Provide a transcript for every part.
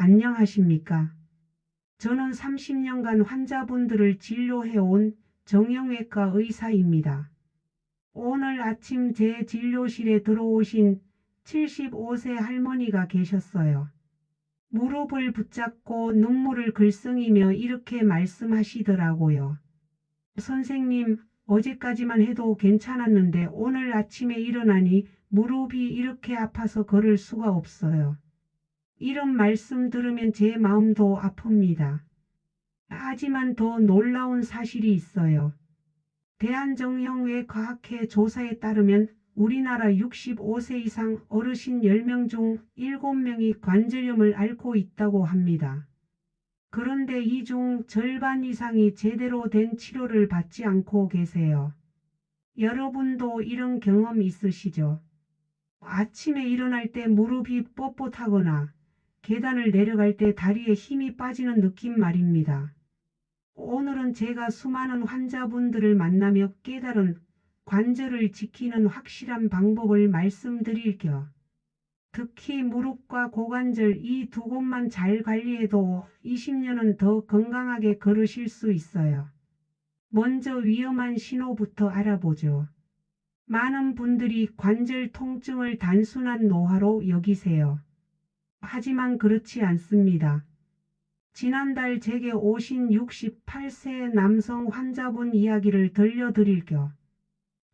안녕하십니까? 저는 30년간 환자분들을 진료해온 정형외과 의사입니다. 오늘 아침 제 진료실에 들어오신 75세 할머니가 계셨어요. 무릎을 붙잡고 눈물을 글썽이며 이렇게 말씀하시더라고요. 선생님, 어제까지만 해도 괜찮았는데 오늘 아침에 일어나니 무릎이 이렇게 아파서 걸을 수가 없어요. 이런 말씀 들으면 제 마음도 아픕니다. 하지만 더 놀라운 사실이 있어요. 대한정형외과학회 조사에 따르면 우리나라 65세 이상 어르신 10명 중 7명이 관절염을 앓고 있다고 합니다. 그런데 이 중 절반 이상이 제대로 된 치료를 받지 않고 계세요. 여러분도 이런 경험 있으시죠? 아침에 일어날 때 무릎이 뻣뻣하거나 계단을 내려갈 때 다리에 힘이 빠지는 느낌 말입니다. 오늘은 제가 수많은 환자분들을 만나며 깨달은 관절을 지키는 확실한 방법을 말씀드릴 겸 특히 무릎과 고관절 이 두 곳만 잘 관리해도 20년은 더 건강하게 걸으실 수 있어요. 먼저 위험한 신호부터 알아보죠. 많은 분들이 관절 통증을 단순한 노화로 여기세요. 하지만 그렇지 않습니다. 지난달 제게 오신 68세 남성 환자분 이야기를 들려드릴 겸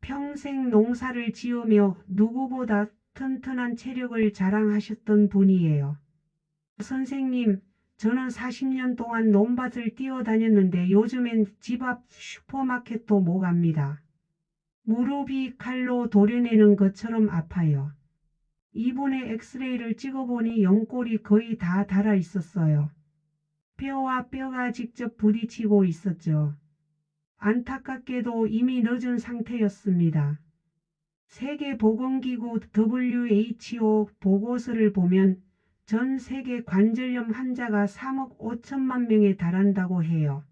평생 농사를 지으며 누구보다 튼튼한 체력을 자랑하셨던 분이에요. 선생님, 저는 40년 동안 논밭을 뛰어다녔는데 요즘엔 집 앞 슈퍼마켓도 못 갑니다. 무릎이 칼로 도려내는 것처럼 아파요. 이분의 엑스레이를 찍어보니 연골이 거의 다 닳아 있었어요. 뼈와 뼈가 직접 부딪히고 있었죠. 안타깝게도 이미 늦은 상태였습니다. 세계보건기구 WHO 보고서를 보면 전 세계 관절염 환자가 3억 5천만 명에 달한다고 해요.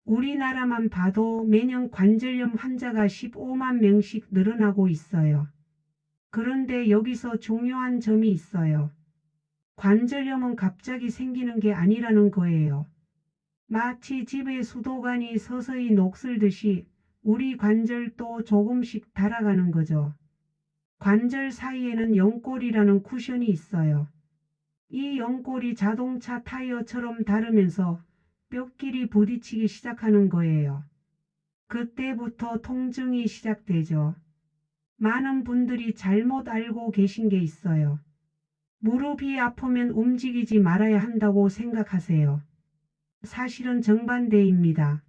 우리나라만 봐도 매년 관절염 환자가 15만 명씩 늘어나고 있어요. 그런데 여기서 중요한 점이 있어요. 관절염은 갑자기 생기는 게 아니라는 거예요. 마치 집의 수도관이 서서히 녹슬듯이 우리 관절도 조금씩 닳아가는 거죠. 관절 사이에는 연골이라는 쿠션이 있어요. 이 연골이 자동차 타이어처럼 닳으면서 뼈끼리 부딪히기 시작하는 거예요. 그때부터 통증이 시작되죠. 많은 분들이 잘못 알고 계신 게 있어요. 무릎이 아프면 움직이지 말아야 한다고 생각하세요. 사실은 정반대입니다.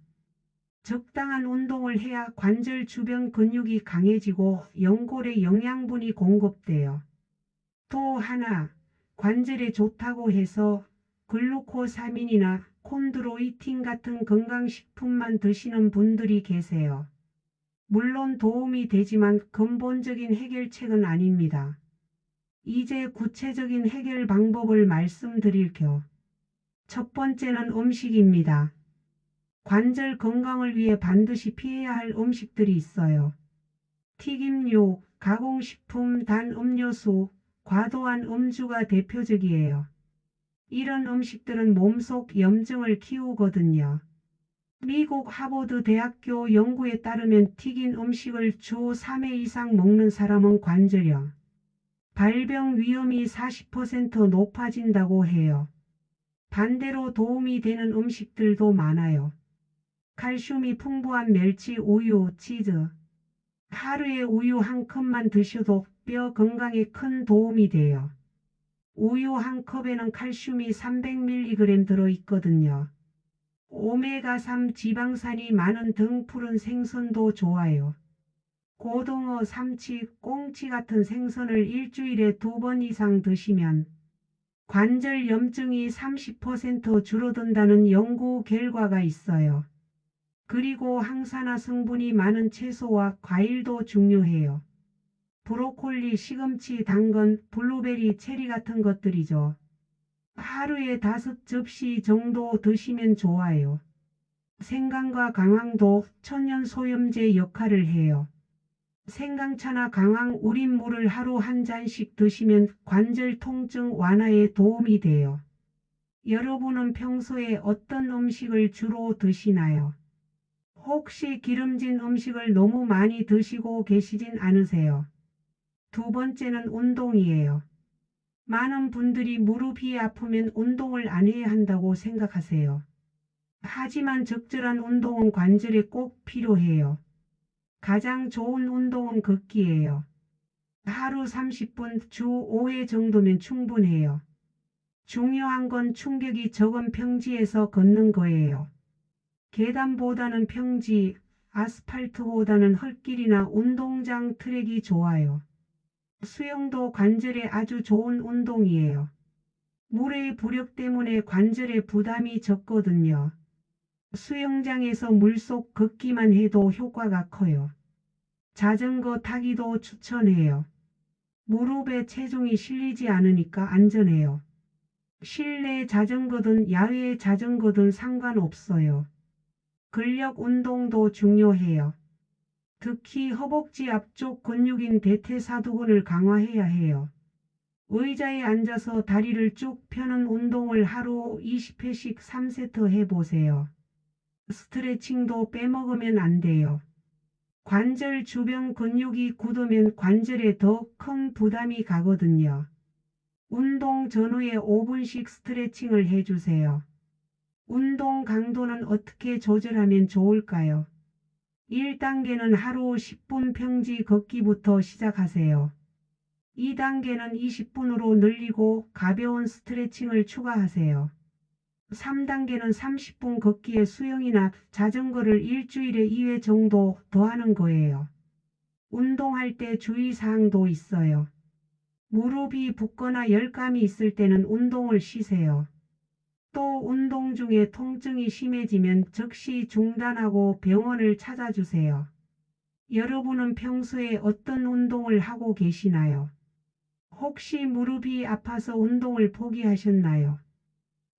적당한 운동을 해야 관절 주변 근육이 강해지고 연골에 영양분이 공급돼요. 또 하나, 관절에 좋다고 해서 글루코사민이나 콘드로이틴 같은 건강식품만 드시는 분들이 계세요. 물론 도움이 되지만 근본적인 해결책은 아닙니다. 이제 구체적인 해결 방법을 말씀드릴 겸 첫 번째는 음식입니다. 관절 건강을 위해 반드시 피해야 할 음식들이 있어요. 튀김류, 가공식품, 단 음료수, 과도한 음주가 대표적이에요. 이런 음식들은 몸속 염증을 키우거든요. 미국 하버드 대학교 연구에 따르면 튀긴 음식을 주 3회 이상 먹는 사람은 관절염, 발병 위험이 40% 높아진다고 해요. 반대로 도움이 되는 음식들도 많아요. 칼슘이 풍부한 멸치, 우유, 치즈. 하루에 우유 한 컵만 드셔도 뼈 건강에 큰 도움이 돼요. 우유 한 컵에는 칼슘이 300mg 들어있거든요. 오메가3 지방산이 많은 등푸른 생선도 좋아요. 고등어, 삼치, 꽁치 같은 생선을 일주일에 2번 이상 드시면 관절 염증이 30% 줄어든다는 연구 결과가 있어요. 그리고 항산화 성분이 많은 채소와 과일도 중요해요. 브로콜리, 시금치, 당근, 블루베리, 체리 같은 것들이죠. 하루에 5접시 정도 드시면 좋아요. 생강과 강황도 천연소염제 역할을 해요. 생강차나 강황 우린 물을 하루 한 잔씩 드시면 관절 통증 완화에 도움이 돼요. 여러분은 평소에 어떤 음식을 주로 드시나요? 혹시 기름진 음식을 너무 많이 드시고 계시진 않으세요? 두 번째는 운동이에요. 많은 분들이 무릎이 아프면 운동을 안 해야 한다고 생각하세요. 하지만 적절한 운동은 관절에 꼭 필요해요. 가장 좋은 운동은 걷기예요. 하루 30분, 주 5회 정도면 충분해요. 중요한 건 충격이 적은 평지에서 걷는 거예요. 계단보다는 평지, 아스팔트보다는 흙길이나 운동장 트랙이 좋아요. 수영도 관절에 아주 좋은 운동이에요. 물의 부력 때문에 관절에 부담이 적거든요. 수영장에서 물속 걷기만 해도 효과가 커요. 자전거 타기도 추천해요. 무릎에 체중이 실리지 않으니까 안전해요. 실내 자전거든 야외 자전거든 상관없어요. 근력 운동도 중요해요. 특히 허벅지 앞쪽 근육인 대퇴사두근을 강화해야 해요. 의자에 앉아서 다리를 쭉 펴는 운동을 하루 20회씩 3세트 해보세요. 스트레칭도 빼먹으면 안 돼요. 관절 주변 근육이 굳으면 관절에 더 큰 부담이 가거든요. 운동 전후에 5분씩 스트레칭을 해주세요. 운동 강도는 어떻게 조절하면 좋을까요? 1단계는 하루 10분 평지 걷기부터 시작하세요. 2단계는 20분으로 늘리고 가벼운 스트레칭을 추가하세요. 3단계는 30분 걷기에 수영이나 자전거를 일주일에 2회 정도 더하는 거예요. 운동할 때 주의사항도 있어요. 무릎이 붓거나 열감이 있을 때는 운동을 쉬세요. 또 운동 중에 통증이 심해지면 즉시 중단하고 병원을 찾아주세요. 여러분은 평소에 어떤 운동을 하고 계시나요? 혹시 무릎이 아파서 운동을 포기하셨나요?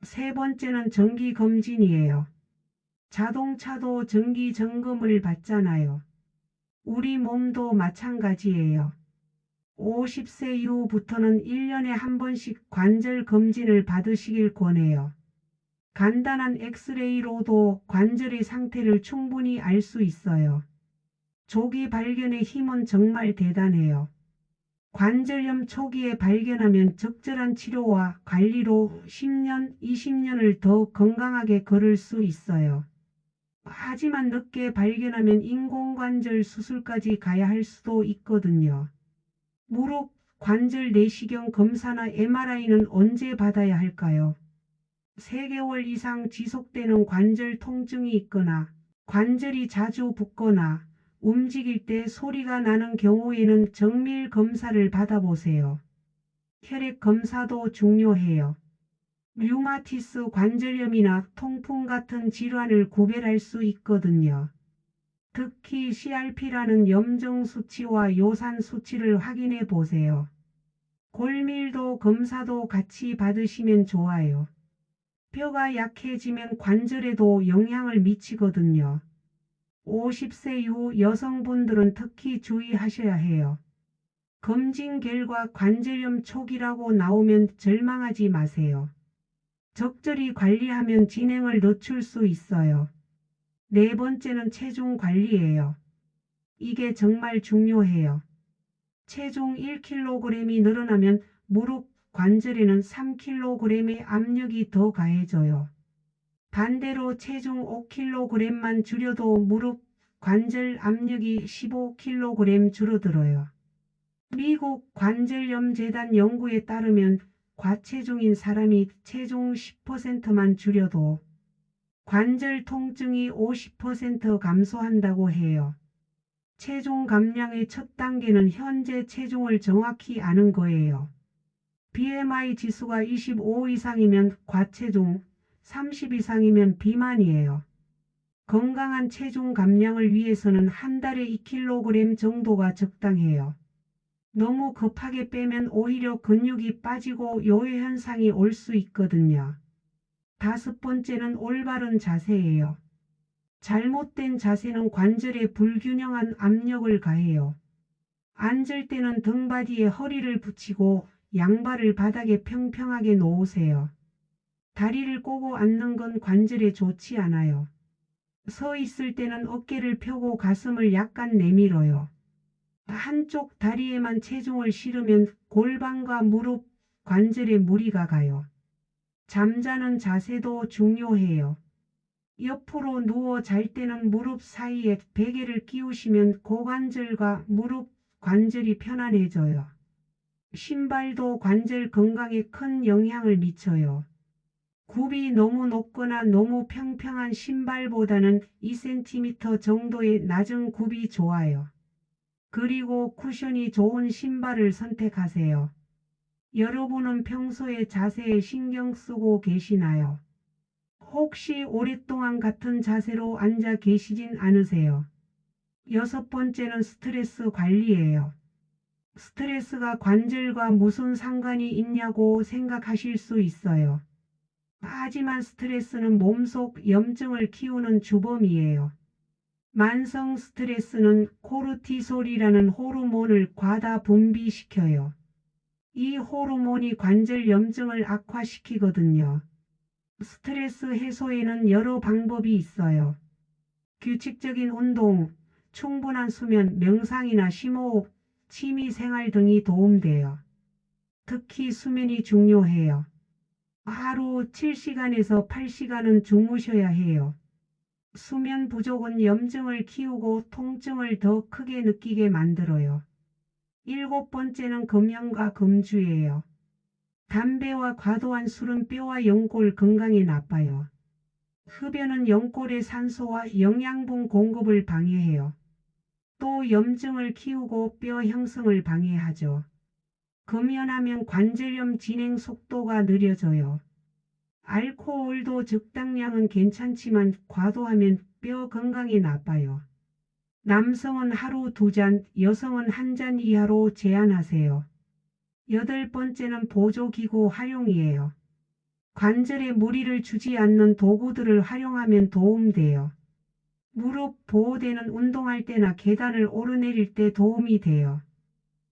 세 번째는 정기검진이에요. 자동차도 정기 점검을 받잖아요. 우리 몸도 마찬가지예요. 50세 이후부터는 1년에 한 번씩 관절 검진을 받으시길 권해요. 간단한 엑스레이로도 관절의 상태를 충분히 알 수 있어요. 조기 발견의 힘은 정말 대단해요. 관절염 초기에 발견하면 적절한 치료와 관리로 10년, 20년을 더 건강하게 걸을 수 있어요. 하지만 늦게 발견하면 인공관절 수술까지 가야 할 수도 있거든요. 무릎, 관절 내시경 검사나 MRI는 언제 받아야 할까요? 3개월 이상 지속되는 관절 통증이 있거나 관절이 자주 붓거나 움직일 때 소리가 나는 경우에는 정밀 검사를 받아보세요. 혈액 검사도 중요해요. 류마티스 관절염이나 통풍 같은 질환을 구별할 수 있거든요. 특히 CRP라는 염증 수치와 요산 수치를 확인해 보세요. 골밀도 검사도 같이 받으시면 좋아요. 뼈가 약해지면 관절에도 영향을 미치거든요. 50세 이후 여성분들은 특히 주의하셔야 해요. 검진 결과 관절염 초기라고 나오면 절망하지 마세요. 적절히 관리하면 진행을 늦출 수 있어요. 네 번째는 체중 관리예요. 이게 정말 중요해요. 체중 1kg이 늘어나면 무릎 관절에는 3kg의 압력이 더 가해져요. 반대로 체중 5kg만 줄여도 무릎 관절 압력이 15kg 줄어들어요. 미국 관절염 재단 연구에 따르면 과체중인 사람이 체중 10%만 줄여도 관절 통증이 50% 감소한다고 해요. 체중 감량의 첫 단계는 현재 체중을 정확히 아는 거예요. BMI 지수가 25 이상이면 과체중, 30 이상이면 비만이에요. 건강한 체중 감량을 위해서는 한 달에 2kg 정도가 적당해요. 너무 급하게 빼면 오히려 근육이 빠지고 요해 현상이 올 수 있거든요. 다섯 번째는 올바른 자세예요. 잘못된 자세는 관절에 불균형한 압력을 가해요. 앉을 때는 등받이에 허리를 붙이고 양발을 바닥에 평평하게 놓으세요. 다리를 꼬고 앉는 건 관절에 좋지 않아요. 서 있을 때는 어깨를 펴고 가슴을 약간 내밀어요. 한쪽 다리에만 체중을 실으면 골반과 무릎, 관절에 무리가 가요. 잠자는 자세도 중요해요. 옆으로 누워 잘 때는 무릎 사이에 베개를 끼우시면 고관절과 무릎, 관절이 편안해져요. 신발도 관절 건강에 큰 영향을 미쳐요. 굽이 너무 높거나 너무 평평한 신발보다는 2cm 정도의 낮은 굽이 좋아요. 그리고 쿠션이 좋은 신발을 선택하세요. 여러분은 평소에 자세에 신경 쓰고 계시나요? 혹시 오랫동안 같은 자세로 앉아 계시진 않으세요? 6번째는 스트레스 관리예요. 스트레스가 관절과 무슨 상관이 있냐고 생각하실 수 있어요. 하지만 스트레스는 몸속 염증을 키우는 주범이에요. 만성 스트레스는 코르티솔이라는 호르몬을 과다 분비시켜요. 이 호르몬이 관절 염증을 악화시키거든요. 스트레스 해소에는 여러 방법이 있어요. 규칙적인 운동, 충분한 수면, 명상이나 심호흡, 취미생활 등이 도움돼요. 특히 수면이 중요해요. 하루 7시간에서 8시간은 주무셔야 해요. 수면 부족은 염증을 키우고 통증을 더 크게 느끼게 만들어요. 7번째는 금연과 금주예요. 담배와 과도한 술은 뼈와 연골 건강에 나빠요. 흡연은 연골의 산소와 영양분 공급을 방해해요. 또 염증을 키우고 뼈 형성을 방해하죠. 금연하면 관절염 진행 속도가 느려져요. 알코올도 적당량은 괜찮지만 과도하면 뼈 건강에 나빠요. 남성은 하루 2잔, 여성은 1잔 이하로 제한하세요. 8번째는 보조기구 활용이에요. 관절에 무리를 주지 않는 도구들을 활용하면 도움돼요. 무릎 보호대는 운동할 때나 계단을 오르내릴 때 도움이 돼요.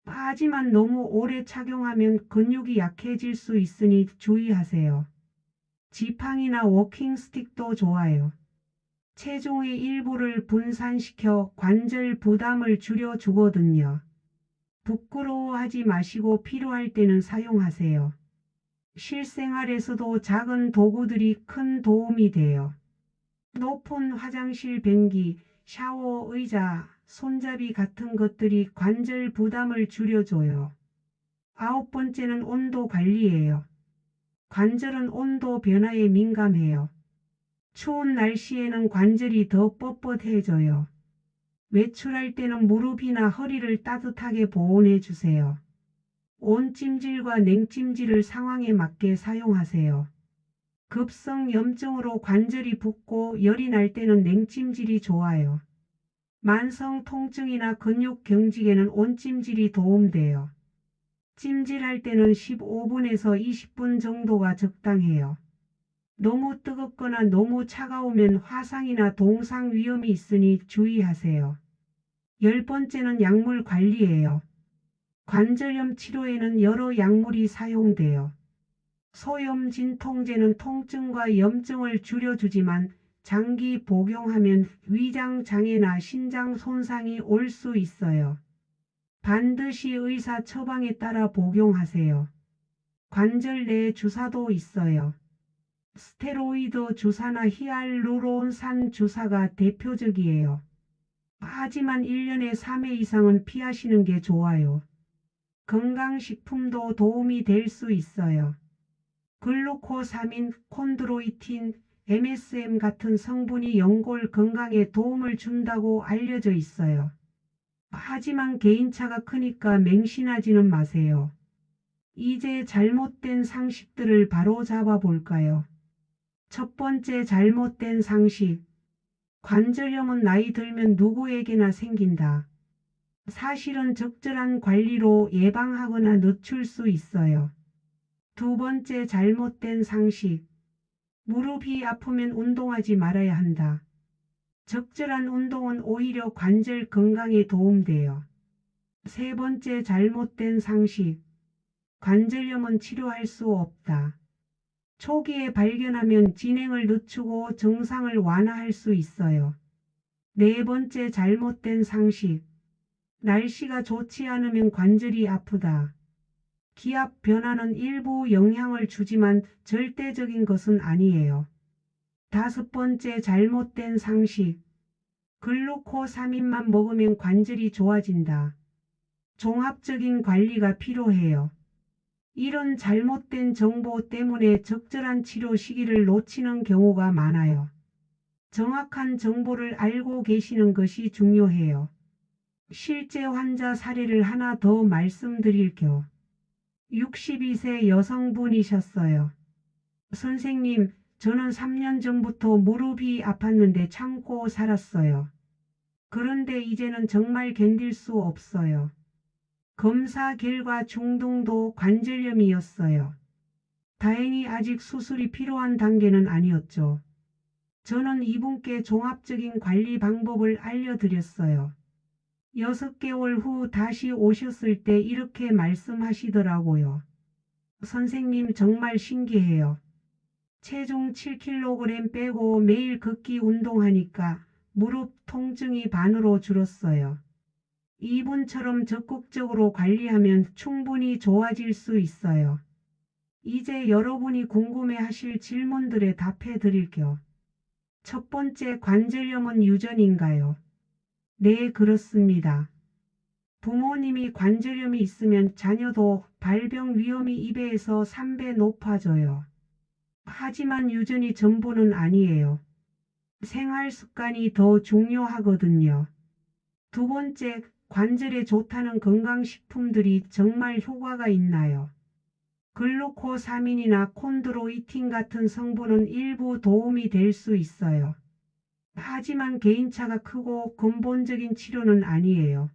하지만 너무 오래 착용하면 근육이 약해질 수 있으니 주의하세요. 지팡이나 워킹 스틱도 좋아요. 체중의 일부를 분산시켜 관절 부담을 줄여주거든요. 부끄러워하지 마시고 필요할 때는 사용하세요. 실생활에서도 작은 도구들이 큰 도움이 돼요. 높은 화장실 변기, 샤워 의자, 손잡이 같은 것들이 관절 부담을 줄여줘요. 9번째는 온도 관리예요. 관절은 온도 변화에 민감해요. 추운 날씨에는 관절이 더 뻣뻣해져요. 외출할 때는 무릎이나 허리를 따뜻하게 보온해 주세요. 온찜질과 냉찜질을 상황에 맞게 사용하세요. 급성 염증으로 관절이 붓고 열이 날 때는 냉찜질이 좋아요. 만성 통증이나 근육 경직에는 온찜질이 도움돼요. 찜질할 때는 15분에서 20분 정도가 적당해요. 너무 뜨겁거나 너무 차가우면 화상이나 동상 위험이 있으니 주의하세요. 10번째는 약물 관리예요. 관절염 치료에는 여러 약물이 사용돼요. 소염 진통제는 통증과 염증을 줄여주지만 장기 복용하면 위장 장애나 신장 손상이 올 수 있어요. 반드시 의사 처방에 따라 복용하세요. 관절 내 주사도 있어요. 스테로이드 주사나 히알루론산 주사가 대표적이에요. 하지만 1년에 3회 이상은 피하시는 게 좋아요. 건강식품도 도움이 될 수 있어요. 글루코사민, 콘드로이틴, MSM 같은 성분이 연골 건강에 도움을 준다고 알려져 있어요. 하지만 개인차가 크니까 맹신하지는 마세요. 이제 잘못된 상식들을 바로 잡아 볼까요? 첫 번째 잘못된 상식. 관절염은 나이 들면 누구에게나 생긴다. 사실은 적절한 관리로 예방하거나 늦출 수 있어요. 두 번째 잘못된 상식. 무릎이 아프면 운동하지 말아야 한다. 적절한 운동은 오히려 관절 건강에 도움돼요. 세 번째 잘못된 상식. 관절염은 치료할 수 없다. 초기에 발견하면 진행을 늦추고 증상을 완화할 수 있어요. 네 번째, 잘못된 상식. 날씨가 좋지 않으면 관절이 아프다. 기압 변화는 일부 영향을 주지만 절대적인 것은 아니에요. 다섯 번째, 잘못된 상식. 글루코사민만 먹으면 관절이 좋아진다. 종합적인 관리가 필요해요. 이런 잘못된 정보 때문에 적절한 치료 시기를 놓치는 경우가 많아요. 정확한 정보를 알고 계시는 것이 중요해요. 실제 환자 사례를 하나 더 말씀드릴게요. 62세 여성분이셨어요. 선생님, 저는 3년 전부터 무릎이 아팠는데 참고 살았어요. 그런데 이제는 정말 견딜 수 없어요. 검사 결과 중등도 관절염이었어요. 다행히 아직 수술이 필요한 단계는 아니었죠. 저는 이분께 종합적인 관리 방법을 알려드렸어요. 6개월 후 다시 오셨을 때 이렇게 말씀하시더라고요. 선생님, 정말 신기해요. 체중 7kg 빼고 매일 걷기 운동하니까 무릎 통증이 반으로 줄었어요. 이분처럼 적극적으로 관리하면 충분히 좋아질 수 있어요. 이제 여러분이 궁금해하실 질문들에 답해 드릴게요. 첫 번째, 관절염은 유전인가요? 네, 그렇습니다. 부모님이 관절염이 있으면 자녀도 발병 위험이 2배에서 3배 높아져요. 하지만 유전이 전부는 아니에요. 생활 습관이 더 중요하거든요. 두 번째, 관절에 좋다는 건강식품들이 정말 효과가 있나요? 글루코사민이나 콘드로이틴 같은 성분은 일부 도움이 될 수 있어요. 하지만 개인차가 크고 근본적인 치료는 아니에요.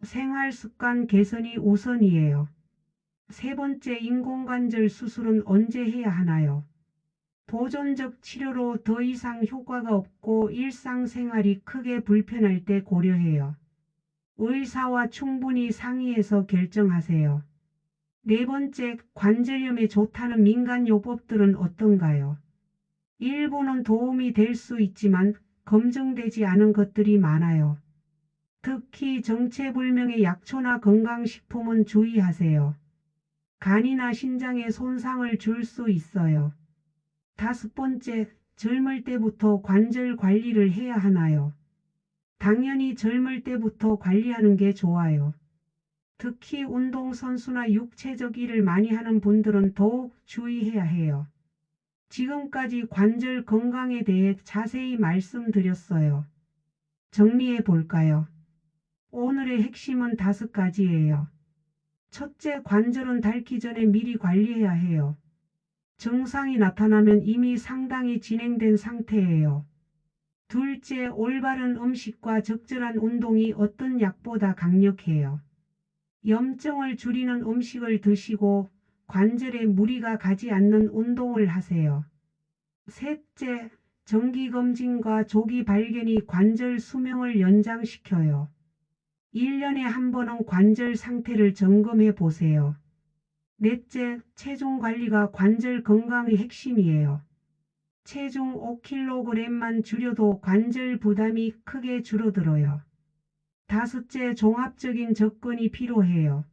생활 습관 개선이 우선이에요. 세 번째, 인공관절 수술은 언제 해야 하나요? 보존적 치료로 더 이상 효과가 없고 일상생활이 크게 불편할 때 고려해요. 의사와 충분히 상의해서 결정하세요. 네 번째, 관절염에 좋다는 민간요법들은 어떤가요? 일부는 도움이 될 수 있지만 검증되지 않은 것들이 많아요. 특히 정체불명의 약초나 건강식품은 주의하세요. 간이나 신장에 손상을 줄 수 있어요. 다섯 번째, 젊을 때부터 관절 관리를 해야 하나요? 당연히 젊을 때부터 관리하는 게 좋아요. 특히 운동선수나 육체적 일을 많이 하는 분들은 더욱 주의해야 해요. 지금까지 관절 건강에 대해 자세히 말씀드렸어요. 정리해 볼까요? 오늘의 핵심은 5가지예요. 첫째, 관절은 닳기 전에 미리 관리해야 해요. 증상이 나타나면 이미 상당히 진행된 상태예요. 둘째, 올바른 음식과 적절한 운동이 어떤 약보다 강력해요. 염증을 줄이는 음식을 드시고 관절에 무리가 가지 않는 운동을 하세요. 셋째, 정기검진과 조기 발견이 관절 수명을 연장시켜요. 1년에 한 번은 관절 상태를 점검해 보세요. 넷째, 체중 관리가 관절 건강의 핵심이에요. 체중 5kg만 줄여도 관절 부담이 크게 줄어들어요. 다섯째, 종합적인 접근이 필요해요.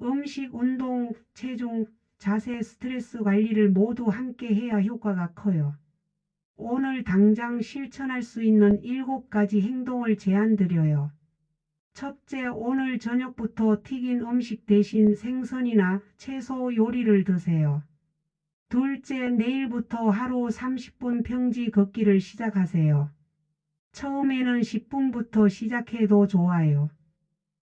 음식, 운동, 체중, 자세, 스트레스 관리를 모두 함께 해야 효과가 커요. 오늘 당장 실천할 수 있는 7가지 행동을 제안드려요. 첫째, 오늘 저녁부터 튀긴 음식 대신 생선이나 채소 요리를 드세요. 둘째, 내일부터 하루 30분 평지 걷기를 시작하세요. 처음에는 10분부터 시작해도 좋아요.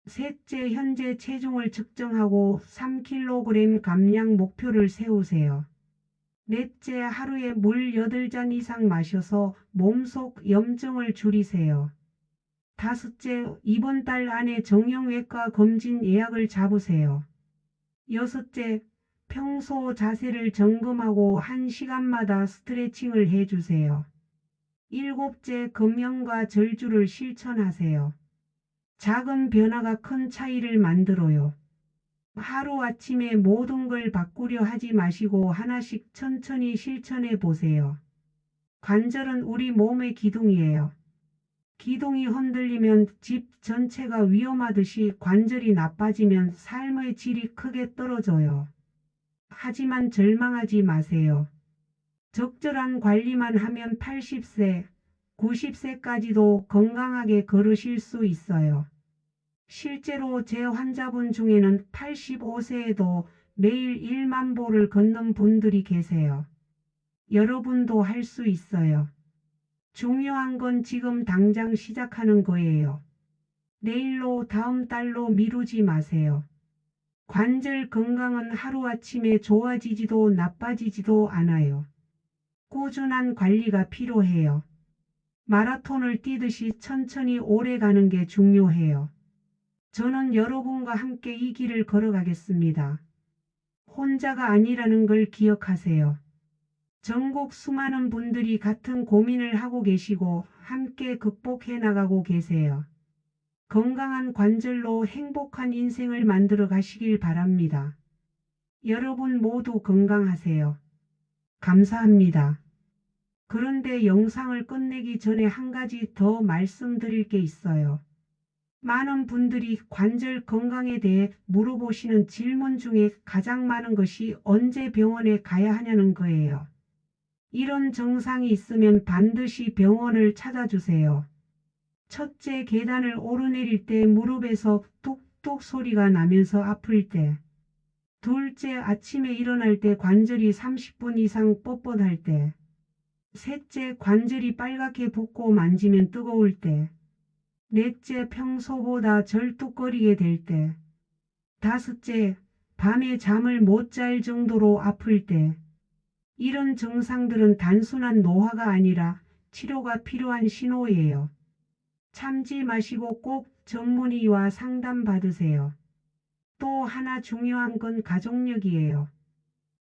셋째, 현재 체중을 측정하고 3kg 감량 목표를 세우세요. 넷째, 하루에 물 8잔 이상 마셔서 몸속 염증을 줄이세요. 다섯째, 이번 달 안에 정형외과 검진 예약을 잡으세요. 여섯째, 평소 자세를 점검하고 1시간마다 스트레칭을 해주세요. 일곱째, 금연과 절주를 실천하세요. 작은 변화가 큰 차이를 만들어요. 하루아침에 모든 걸 바꾸려 하지 마시고 하나씩 천천히 실천해 보세요. 관절은 우리 몸의 기둥이에요. 기둥이 흔들리면 집 전체가 위험하듯이 관절이 나빠지면 삶의 질이 크게 떨어져요. 하지만 절망하지 마세요. 적절한 관리만 하면 80세, 90세까지도 건강하게 걸으실 수 있어요. 실제로 제 환자분 중에는 85세에도 매일 1만 보를 걷는 분들이 계세요. 여러분도 할 수 있어요. 중요한 건 지금 당장 시작하는 거예요. 내일로 다음 달로 미루지 마세요. 관절 건강은 하루아침에 좋아지지도 나빠지지도 않아요. 꾸준한 관리가 필요해요. 마라톤을 뛰듯이 천천히 오래 가는 게 중요해요. 저는 여러분과 함께 이 길을 걸어가겠습니다. 혼자가 아니라는 걸 기억하세요. 전국 수많은 분들이 같은 고민을 하고 계시고 함께 극복해 나가고 계세요. 건강한 관절로 행복한 인생을 만들어 가시길 바랍니다. 여러분 모두 건강하세요. 감사합니다. 그런데 영상을 끝내기 전에 한 가지 더 말씀드릴 게 있어요. 많은 분들이 관절 건강에 대해 물어보시는 질문 중에 가장 많은 것이 언제 병원에 가야 하냐는 거예요. 이런 증상이 있으면 반드시 병원을 찾아주세요. 첫째, 계단을 오르내릴 때 무릎에서 뚝뚝 소리가 나면서 아플 때. 둘째, 아침에 일어날 때 관절이 30분 이상 뻣뻣할 때. 셋째, 관절이 빨갛게 붓고 만지면 뜨거울 때. 넷째, 평소보다 절뚝거리게 될 때. 다섯째, 밤에 잠을 못 잘 정도로 아플 때. 이런 증상들은 단순한 노화가 아니라 치료가 필요한 신호예요. 참지 마시고 꼭 전문의와 상담받으세요. 또 하나 중요한 건 가족력이에요.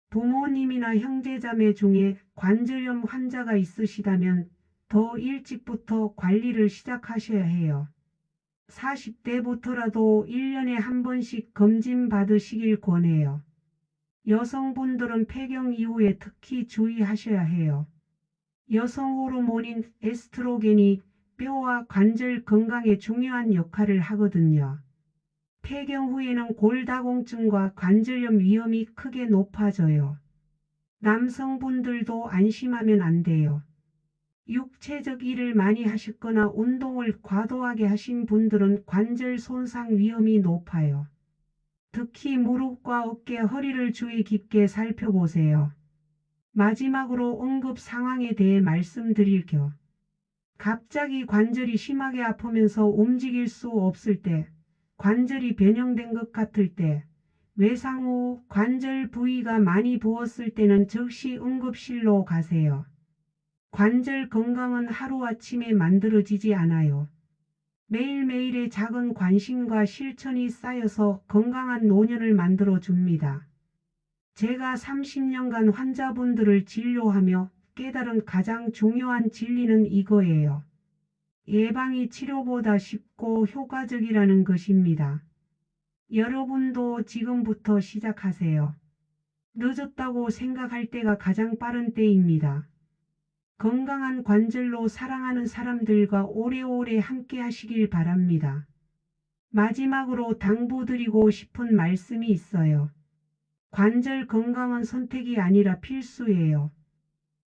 부모님이나 형제자매 중에 관절염 환자가 있으시다면 더 일찍부터 관리를 시작하셔야 해요. 40대부터라도 1년에 한 번씩 검진 받으시길 권해요. 여성분들은 폐경 이후에 특히 주의하셔야 해요. 여성 호르몬인 에스트로겐이 뼈와 관절 건강에 중요한 역할을 하거든요. 폐경 후에는 골다공증과 관절염 위험이 크게 높아져요. 남성분들도 안심하면 안 돼요. 육체적 일을 많이 하셨거나 운동을 과도하게 하신 분들은 관절 손상 위험이 높아요. 특히 무릎과 어깨, 허리를 주의 깊게 살펴보세요. 마지막으로 응급 상황에 대해 말씀드릴 겸 갑자기 관절이 심하게 아프면서 움직일 수 없을 때, 관절이 변형된 것 같을 때, 외상 후 관절 부위가 많이 부었을 때는 즉시 응급실로 가세요. 관절 건강은 하루아침에 만들어지지 않아요. 매일매일의 작은 관심과 실천이 쌓여서 건강한 노년을 만들어 줍니다. 제가 30년간 환자분들을 진료하며 깨달은 가장 중요한 진리는 이거예요. 예방이 치료보다 쉽고 효과적이라는 것입니다. 여러분도 지금부터 시작하세요. 늦었다고 생각할 때가 가장 빠른 때입니다. 건강한 관절로 사랑하는 사람들과 오래오래 함께 하시길 바랍니다. 마지막으로 당부드리고 싶은 말씀이 있어요. 관절 건강은 선택이 아니라 필수예요.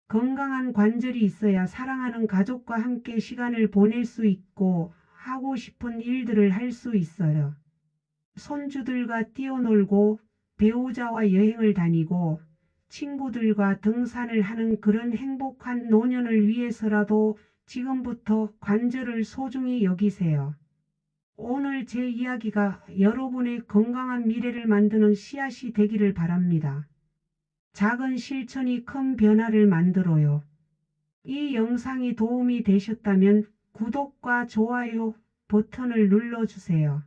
건강한 관절이 있어야 사랑하는 가족과 함께 시간을 보낼 수 있고 하고 싶은 일들을 할 수 있어요. 손주들과 뛰어놀고 배우자와 여행을 다니고 친구들과 등산을 하는 그런 행복한 노년을 위해서라도 지금부터 관절을 소중히 여기세요. 오늘 제 이야기가 여러분의 건강한 미래를 만드는 씨앗이 되기를 바랍니다. 작은 실천이 큰 변화를 만들어요. 이 영상이 도움이 되셨다면 구독과 좋아요 버튼을 눌러주세요.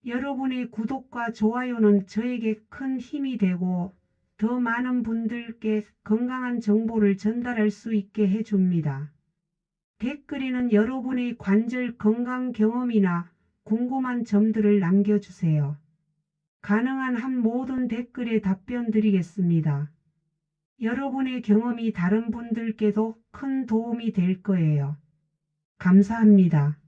여러분의 구독과 좋아요는 저에게 큰 힘이 되고 더 많은 분들께 건강한 정보를 전달할 수 있게 해줍니다. 댓글에는 여러분의 관절 건강 경험이나 궁금한 점들을 남겨주세요. 가능한 한 모든 댓글에 답변 드리겠습니다. 여러분의 경험이 다른 분들께도 큰 도움이 될 거예요. 감사합니다.